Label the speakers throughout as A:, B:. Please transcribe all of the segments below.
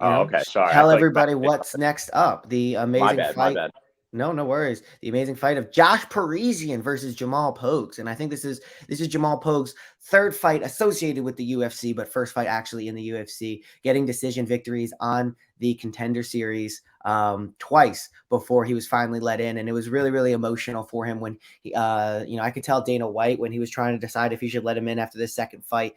A: Oh, okay. Sorry. I
B: Tell
A: thought you
B: everybody
A: meant
B: what's next up. The
A: my
B: amazing
A: bad. My
B: fight.
A: bad.
B: No, no worries. The amazing fight of Josh Parisian versus Jamal Pogues, and I think this is Jamal Pogues' third fight associated with the UFC, but first fight actually in the UFC, getting decision victories on the Contender Series twice before he was finally let in, and it was really really emotional for him when he, I could tell Dana White when he was trying to decide if he should let him in after this second fight.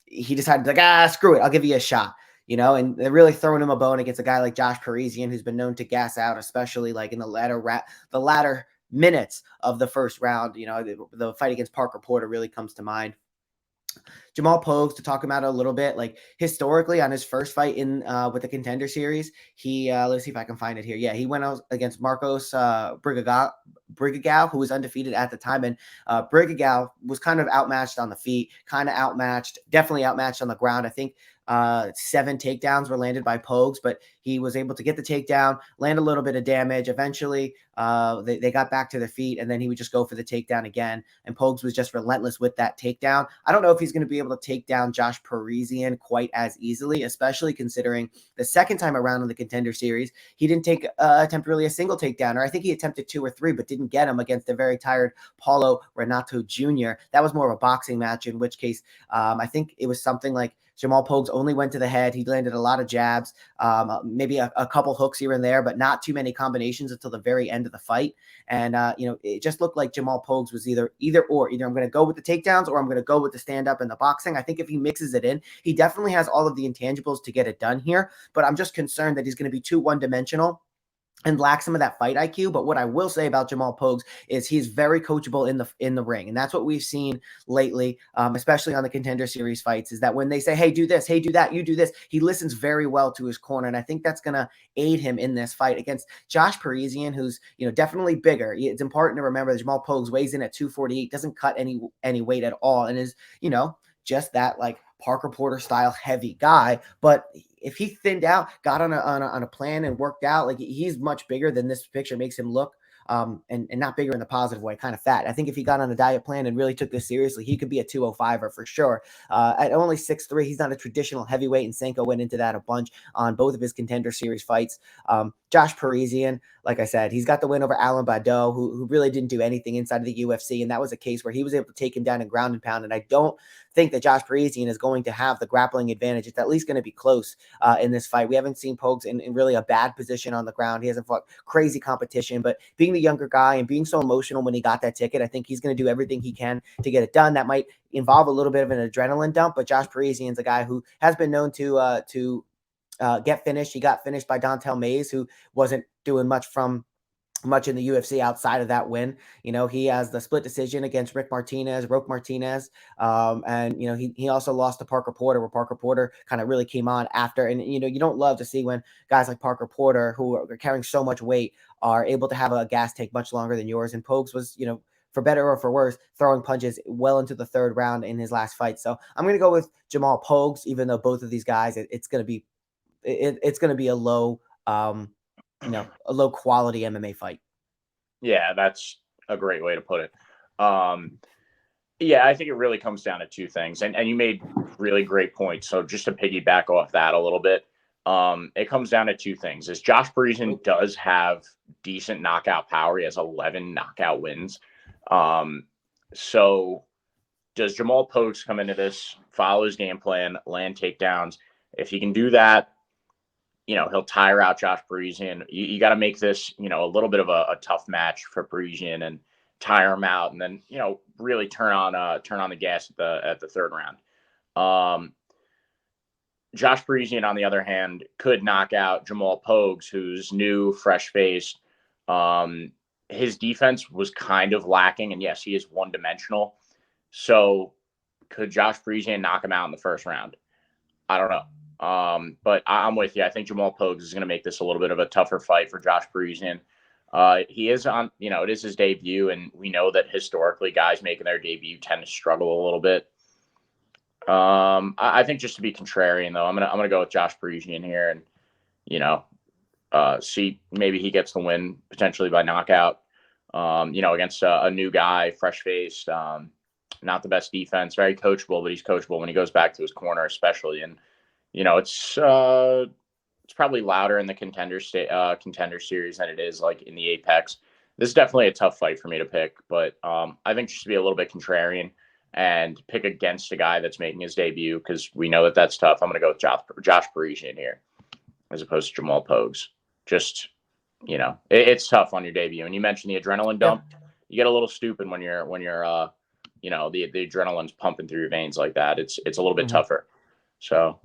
B: He decided like screw it, I'll give you a shot. And they're really throwing him a bone against a guy like Josh Parisian, who's been known to gas out, especially like in the latter minutes of the first round. The fight against Parker Porter really comes to mind. Jamal Pogues, to talk about it a little bit, like historically on his first fight in with the Contender Series, he let's see if I can find it here. Yeah, he went out against Marcos Brigagao, who was undefeated at the time, and Brigagao was kind of outmatched on the feet, definitely outmatched on the ground. I think 7 takedowns were landed by Pogues, but he was able to get the takedown, land a little bit of damage. Eventually, they got back to their feet, and then he would just go for the takedown again. And Pogues was just relentless with that takedown. I don't know if he's going to be able to take down Josh Parisian quite as easily, especially considering the second time around in the Contender Series, he didn't attempt really a single takedown, or I think he attempted 2 or 3, but didn't get him against a very tired Paulo Renato Jr. That was more of a boxing match, in which case I think it was something like Jamal Pogues only went to the head. He landed a lot of jabs, maybe a couple hooks here and there, but not too many combinations until the very end of the fight. And it just looked like Jamal Pogues was either I'm going to go with the takedowns or I'm going to go with the stand up and the boxing. I think if he mixes it in, he definitely has all of the intangibles to get it done here. But I'm just concerned that he's going to be too one dimensional and lack some of that fight IQ. But what I will say about Jamal Pogues is he's very coachable in the ring, and that's what we've seen lately, especially on the Contender Series fights. Is that when they say, "Hey, do this, hey, do that, you do this," he listens very well to his corner, and I think that's going to aid him in this fight against Josh Parisian, who's definitely bigger. It's important to remember that Jamal Pogues weighs in at 248, doesn't cut any weight at all, and is just that like Parker Porter style heavy guy. But if he thinned out, got on a plan and worked out, like he's much bigger than this picture makes him look. And not bigger in the positive way, kind of fat. I think if he got on a diet plan and really took this seriously, he could be a 205er for sure. At only 6'3", he's not a traditional heavyweight, and Senko went into that a bunch on both of his Contender Series fights. Josh Parisian, like I said, he's got the win over Alan Badeau, who really didn't do anything inside of the UFC, and that was a case where he was able to take him down and ground and pound, and I don't think that Josh Parisian is going to have the grappling advantage. It's at least going to be close in this fight. We haven't seen Pogues in really a bad position on the ground. He hasn't fought crazy competition, but being the younger guy and being so emotional when he got that ticket, I think he's going to do everything he can to get it done. That might involve a little bit of an adrenaline dump, but Josh Parisian's a guy who has been known to get finished. He got finished by Dontel Mays, who wasn't doing much in the UFC outside of that win. He has the split decision against Roque Martinez. And, he also lost to Parker Porter, where Parker Porter kind of really came on after. And, you don't love to see when guys like Parker Porter, who are carrying so much weight, are able to have a gas tank much longer than yours. And Pogues was, for better or for worse, throwing punches well into the third round in his last fight. So I'm going to go with Jamal Pogues, even though both of these guys, it's going to be a low, a low quality MMA fight.
A: Yeah, that's a great way to put it. Yeah, I think it really comes down to two things, and you made really great points. So just to piggyback off that a little bit, it comes down to two things. Is Josh Parisian does have decent knockout power. He has 11 knockout wins. So does Jamal Pogues come into this, follow his game plan, land takedowns? If he can do that, he'll tire out Josh Parisian. You got to make this, a little bit of a tough match for Parisian and tire him out, and then really turn on the gas at the third round. Josh Parisian, on the other hand, could knock out Jamal Pogues, who's new, fresh faced. His defense was kind of lacking, and yes, he is one dimensional. So could Josh Parisian knock him out in the first round? I don't know. But I'm with you. I think Jamal Pogues is going to make this a little bit of a tougher fight for Josh Parisian. He is on, it is his debut, and we know that historically guys making their debut tend to struggle a little bit. I think just to be contrarian, though, I'm gonna go with Josh Parisian here, and see maybe he gets the win potentially by knockout. Against a new guy, fresh faced, not the best defense, very coachable, but he's coachable when he goes back to his corner, especially. And It's probably louder in the contender series than it is like in the Apex. This is definitely a tough fight for me to pick, but I think just to be a little bit contrarian and pick against a guy that's making his debut, because we know that that's tough. I'm going to go with Josh Parisian here as opposed to Jamal Pogues. Just, it's tough on your debut. And you mentioned the adrenaline dump.
B: Yeah.
A: You get a little stupid when you're the adrenaline's pumping through your veins like that. It's a little bit tougher. So